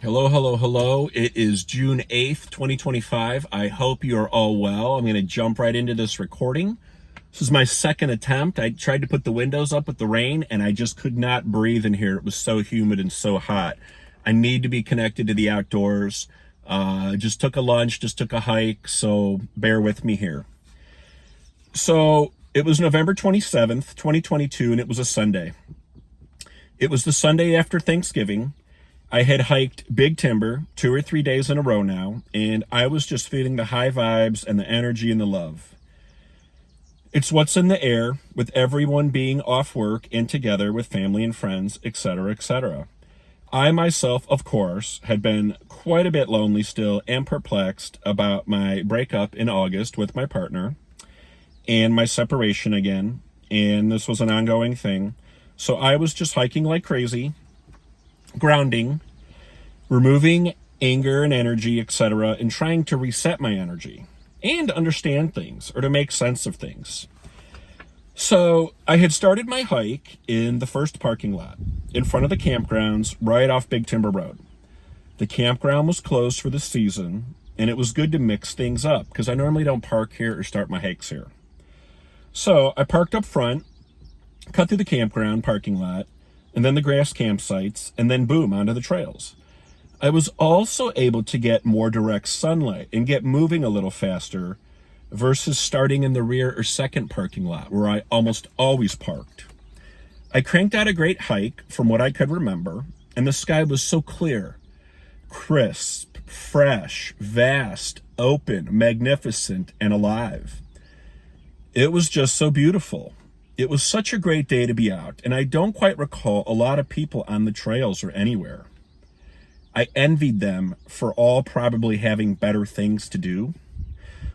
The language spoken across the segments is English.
Hello, hello, hello. It is June 8th, 2025. I hope you're all well. I'm going to jump right into this recording. This is my second attempt. I tried to put the windows up with the rain and I just could not breathe in here. It was so humid and so hot. I need to be connected to the outdoors. Just took a lunch, just took a hike, so bear with me here. So it was November 27th, 2022, and it was a Sunday. It was the Sunday after Thanksgiving. I had hiked Big Timber 2 or 3 days in a row now, and I was just feeling the high vibes and the energy and the love. It's what's in the air with everyone being off work and together with family and friends, etc., etc. I myself, of course, had been quite a bit lonely still and perplexed about my breakup in August with my partner and my separation again, and this was an ongoing thing. So I was just hiking like crazy, grounding, removing anger and energy, etc., and trying to reset my energy and understand things or to make sense of things. So I had started my hike in the first parking lot in front of the campgrounds right off Big Timber Road. The campground was closed for the season, and it was good to mix things up because I normally don't park here or start my hikes here. So I parked up front, cut through the campground parking lot, and then the grass campsites, and then boom, onto the trails. I was also able to get more direct sunlight and get moving a little faster versus starting in the rear or second parking lot where I almost always parked. I cranked out a great hike from what I could remember, and the sky was so clear, crisp, fresh, vast, open, magnificent, and alive. It was just so beautiful. It was such a great day to be out, and I don't quite recall a lot of people on the trails or anywhere. I envied them for all probably having better things to do.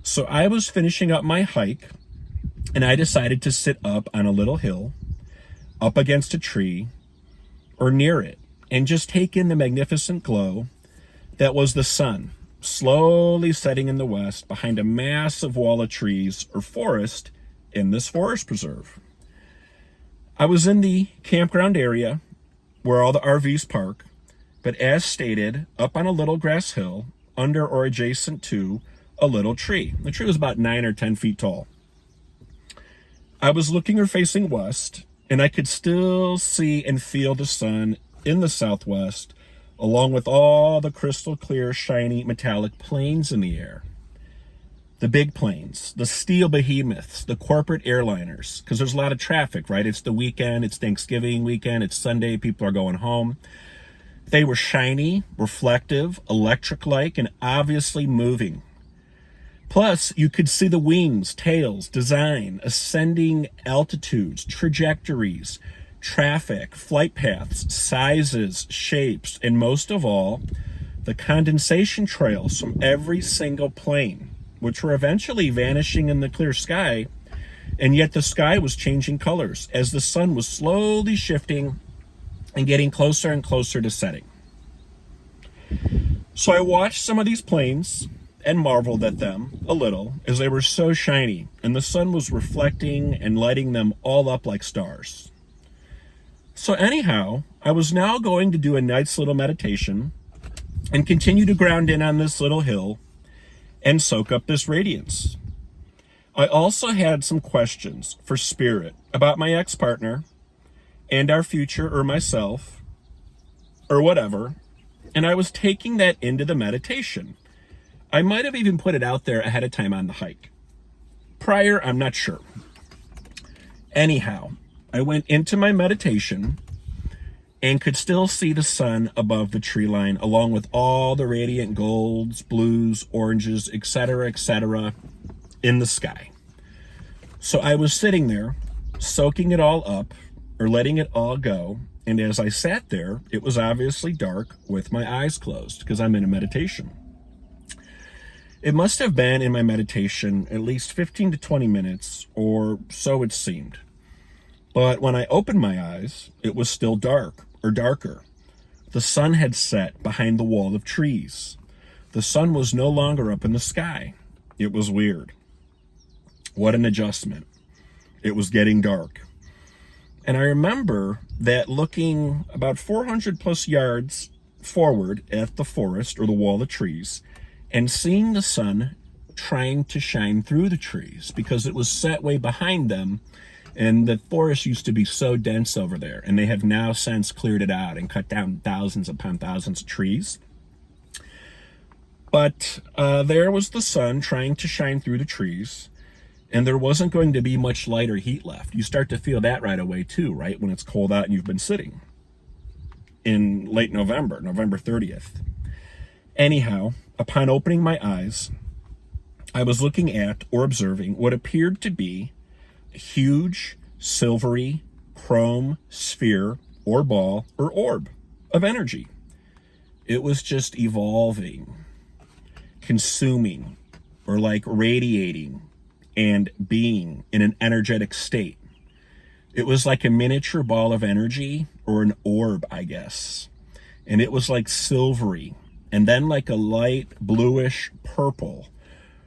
So I was finishing up my hike, and I decided to sit up on a little hill, up against a tree, or near it, and just take in the magnificent glow that was the sun, slowly setting in the west behind a massive wall of trees or forest in this forest preserve. I was in the campground area where all the RVs park, but as stated, up on a little grass hill, under or adjacent to a little tree. The tree was about 9 or 10 feet tall. I was looking or facing west, and I could still see and feel the sun in the southwest, along with all the crystal clear, shiny, metallic planes in the air. The big planes, the steel behemoths, the corporate airliners, because there's a lot of traffic, right? It's the weekend, it's Thanksgiving weekend, it's Sunday, people are going home. They were shiny, reflective, electric-like, and obviously moving. Plus, you could see the wings, tails, design, ascending altitudes, trajectories, traffic, flight paths, sizes, shapes, and most of all, the condensation trails from every single plane, which were eventually vanishing in the clear sky, and yet the sky was changing colors as the sun was slowly shifting and getting closer and closer to setting. So I watched some of these planes and marveled at them a little as they were so shiny, and the sun was reflecting and lighting them all up like stars. So anyhow, I was now going to do a nice little meditation and continue to ground in on this little hill and soak up this radiance. I also had some questions for Spirit about my ex-partner and our future or myself or whatever, and I was taking that into the meditation. I might have even put it out there ahead of time on the hike. Prior, I'm not sure. Anyhow, I went into my meditation and could still see the sun above the tree line, along with all the radiant golds, blues, oranges, etc., in the sky. So I was sitting there, soaking it all up, or letting it all go, and as I sat there, it was obviously dark with my eyes closed, because I'm in a meditation. It must have been in my meditation at least 15 to 20 minutes, or so it seemed. But when I opened my eyes, it was still dark, or darker. The sun had set behind the wall of trees. The sun was no longer up in the sky. It was weird. What an adjustment. It was getting dark. And I remember that looking about 400 plus yards forward at the forest or the wall of trees and seeing the sun trying to shine through the trees because it was set way behind them. And the forest used to be so dense over there, and they have now since cleared it out and cut down thousands upon thousands of trees. But there was the sun trying to shine through the trees, and there wasn't going to be much light or heat left. You start to feel that right away too, right? When it's cold out and you've been sitting in late November, November 30th. Anyhow, upon opening my eyes, I was looking at or observing what appeared to be a huge, silvery, chrome sphere or ball or orb of energy. It was just evolving, consuming, or like radiating and being in an energetic state. It was like a miniature ball of energy, or an orb, I guess. And it was like silvery, and then like a light bluish purple,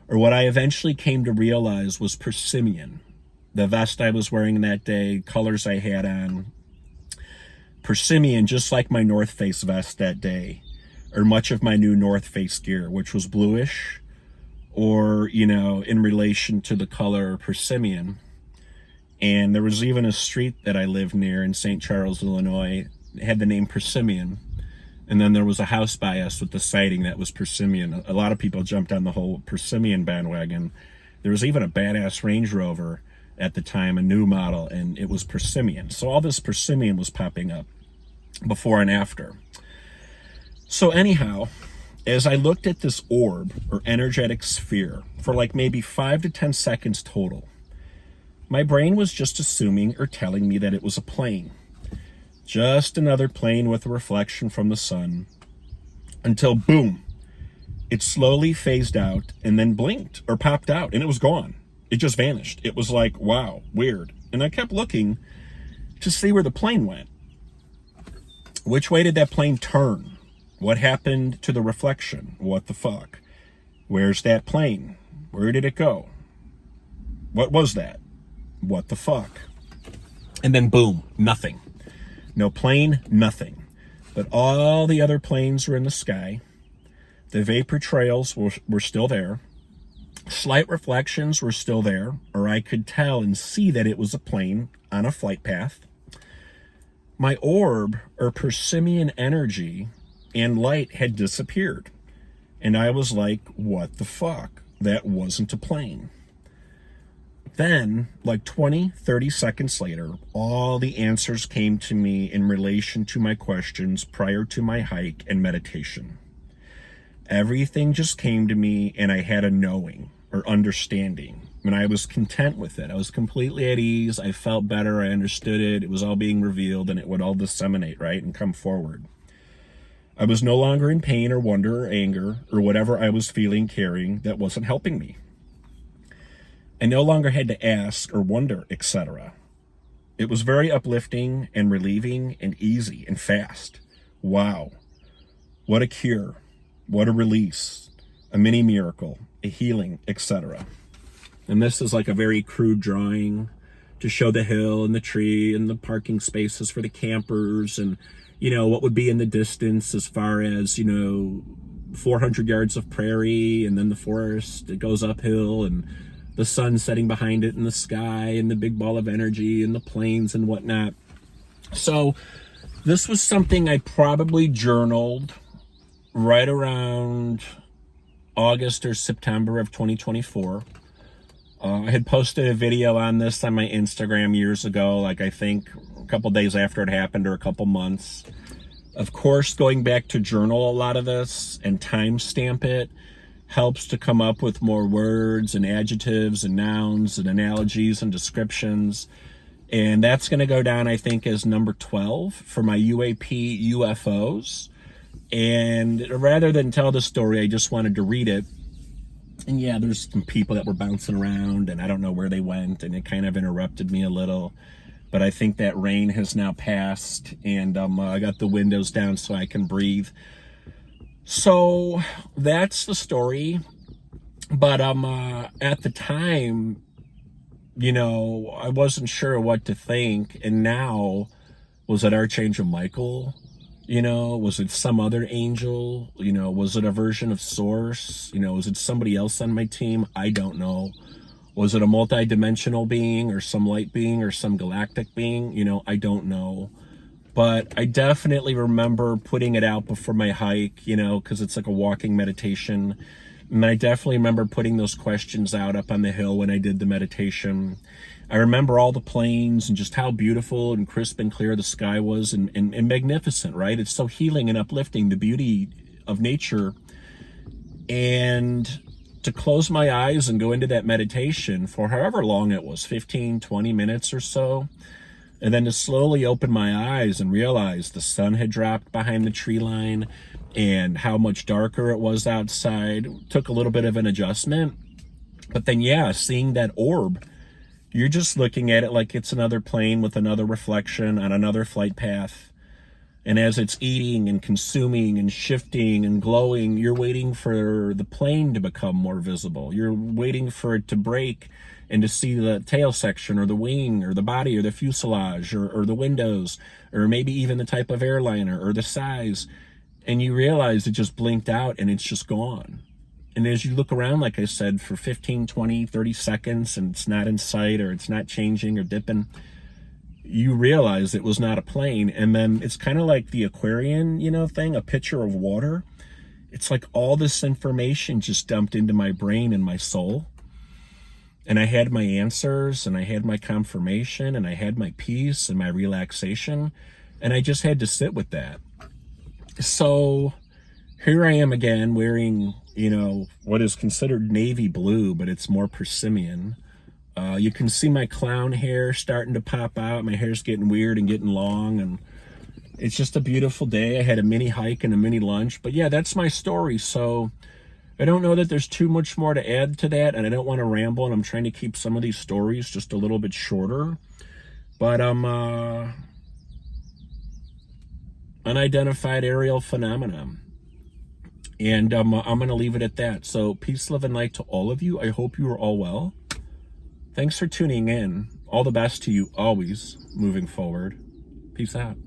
or what I eventually came to realize was persimmon. The vest I was wearing that day, colors I had on. Persimmon, just like my North Face vest that day, or much of my new North Face gear, which was bluish, or, you know, in relation to the color persimmon. And there was even a street that I lived near in St. Charles, Illinois, had the name Persimmon. And then there was a house by us with the siding that was persimmon. A lot of people jumped on the whole persimmon bandwagon. There was even a badass Range Rover at the time, a new model, and it was persimmon. So all this persimmon was popping up before and after. So anyhow, as I looked at this orb or energetic sphere for like maybe 5 to 10 seconds total, my brain was just assuming or telling me that it was a plane. Just another plane with a reflection from the sun, until boom, it slowly phased out and then blinked or popped out and it was gone. It just vanished. It was like, wow, weird. And I kept looking to see where the plane went. Which way did that plane turn? What happened to the reflection? What the fuck? Where's that plane? Where did it go? What was that? What the fuck? And then boom, nothing. No plane, nothing. But all the other planes were in the sky. The vapor trails were still there. Slight reflections were still there, or I could tell and see that it was a plane on a flight path. My orb, or persimmon energy, and light had disappeared. And I was like, what the fuck? That wasn't a plane. Then, like 20, 30 seconds later, all the answers came to me in relation to my questions prior to my hike and meditation. Everything just came to me and I had a knowing or understanding. And I was content with it. I was completely at ease. I felt better. I understood it. It was all being revealed and it would all disseminate, right, and come forward. I was no longer in pain or wonder or anger or whatever I was feeling, carrying that wasn't helping me. I no longer had to ask or wonder, etc. It was very uplifting and relieving and easy and fast. Wow. What a cure. What a release. A mini miracle. A healing, etc. And this is like a very crude drawing to show the hill and the tree and the parking spaces for the campers and, you know, what would be in the distance as far as, you know, 400 yards of prairie and then the forest. It goes uphill and the sun setting behind it in the sky and the big ball of energy and the plains and whatnot. So this was something I probably journaled right around August or September of 2024. I had posted a video on this on my Instagram years ago, like I think a couple days after it happened or a couple months. Of course, going back to journal a lot of this and timestamp it helps to come up with more words and adjectives and nouns and analogies and descriptions. And that's going to go down, I think, as number 12 for my UAP UFOs. And rather than tell the story, I just wanted to read it. And yeah, there's some people that were bouncing around and I don't know where they went and it kind of interrupted me a little. But I think that rain has now passed and I got the windows down so I can breathe. So that's the story. But at the time, you know, I wasn't sure what to think. And now, was it Archangel Michael, Was it some other angel? Was it a version of Source? Was it somebody else on my team? I don't know. Was it a multi-dimensional being or some light being or some galactic being? I don't know. But I definitely remember putting it out before my hike, because it's like a walking meditation. And I definitely remember putting those questions out up on the hill when I did the meditation. I remember all the planes and just how beautiful and crisp and clear the sky was and magnificent, right? It's so healing and uplifting, the beauty of nature. And to close my eyes and go into that meditation for however long it was, 15, 20 minutes or so, and then to slowly open my eyes and realize the sun had dropped behind the tree line and how much darker it was outside took a little bit of an adjustment. But then, seeing that orb, you're just looking at it like it's another plane with another reflection on another flight path. And as it's eating and consuming and shifting and glowing, you're waiting for the plane to become more visible. You're waiting for it to break and to see the tail section or the wing or the body or the fuselage or the windows or maybe even the type of airliner or the size. And you realize it just blinked out and it's just gone. And as you look around, like I said, for 15, 20, 30 seconds and it's not in sight or it's not changing or dipping, you realize it was not a plane. And then it's kind of like the Aquarian, thing, a pitcher of water. It's like all this information just dumped into my brain and my soul. And I had my answers and I had my confirmation and I had my peace and my relaxation. And I just had to sit with that. So here I am again wearing, what is considered navy blue, but it's more persimmon. You can see my clown hair starting to pop out. My hair's getting weird and getting long. And it's just a beautiful day. I had a mini hike and a mini lunch. But that's my story. So I don't know that there's too much more to add to that, and I don't want to ramble, and I'm trying to keep some of these stories just a little bit shorter. But unidentified aerial phenomenon. And I'm going to leave it at that. So peace, love, and light to all of you. I hope you are all well. Thanks for tuning in. All the best to you always moving forward. Peace out.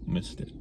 Missed it.